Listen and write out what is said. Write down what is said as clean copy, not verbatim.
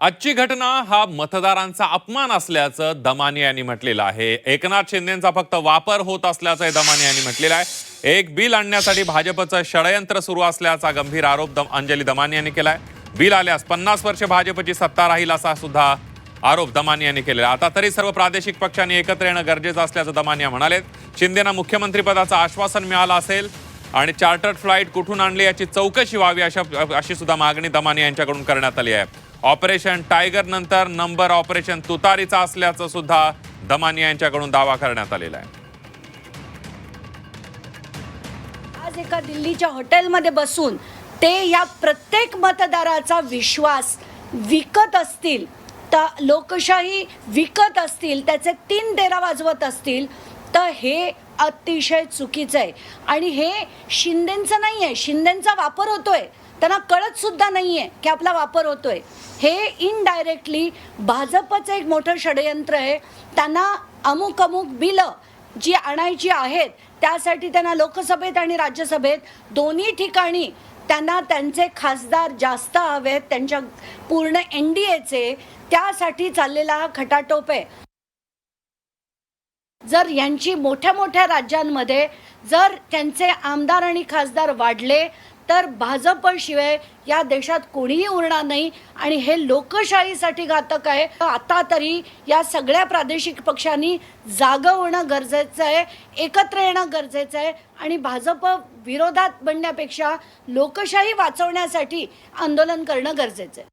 आजची घटना हा मतदारांचा अपमान असल्याचं दमानिया यांनी म्हटलेलं आहे। एकनाथ शिंदेंचा फक्त वापर होत असल्याचं दमानिया यांनी म्हटलेलं आहे। एक बिल आणण्यासाठी भाजपचं षडयंत्र सुरू असल्याचा गंभीर आरोप अंजली दमानिया यांनी केलाय। बिल आल्यास 50 वर्ष भाजपची सत्ता राहील असा सुद्धा आरोप दमानिया यांनी केलेला। आता तरी सर्व प्रादेशिक पक्षांनी एकत्र येणं गरजेचं असल्याचं दमानिया म्हणाले। शिंदेंना मुख्यमंत्रीपदाचं आश्वासन मिळालं असेल आणि चार्टर्ड फ्लाईट कुठून आणली याची चौकशी व्हावी अशी सुद्धा मागणी दमानिया यांच्याकडून करण्यात आली आहे। ऑपरेशन टायगर नंतर नंबर ऑपरेशन तुतारीचा असल्याचं सुद्धा दमानिया यांच्याकडून दावा करण्यात आलेला आहे। आज एका दिल्लीच्या हॉटेलमध्ये बसून ते या प्रत्येक मतदाराचा विश्वास विकत असतील, तर लोकशाही विकत असतील, त्याचे 3 डेरा वाजवत असतील, तर हे अतिशय चुकीचं आहे। आणि हे शिंदेंचं नाही आहे, शिंदेंचा वापर होतोय, त्यांना कळत सुद्धा नाही आहे की आपला वापर होतोय। हे इनडायरेक्टली भाजपचं एक मोठं षडयंत्र आहे। त्यांना अमुक बिलं जी आणायची आहेत त्यासाठी त्यांना लोकसभेत आणि राज्यसभेत दोन्ही ठिकाणी त्यांना त्यांचे खासदार जास्त हवेत, त्यांच्या पूर्ण NDAचे, त्यासाठी चाललेला हा खटाटोप आहे। जर यांची मोठ्या मोठ्या राज्यांमध्ये जर त्यांचे आमदार आणि खासदार वाढले तर भाजपशिवाय या देशात कोणीही उरणार नाही आणि हे लोकशाहीसाठी घातक आहे। आता तरी या सगळ्या प्रादेशिक पक्षांनी जागं होणं गरजेचं आहे, एकत्र येणं गरजेचं आहे आणि भाजप विरोधात बनण्यापेक्षा लोकशाही वाचवण्यासाठी आंदोलन करणं गरजेचं आहे।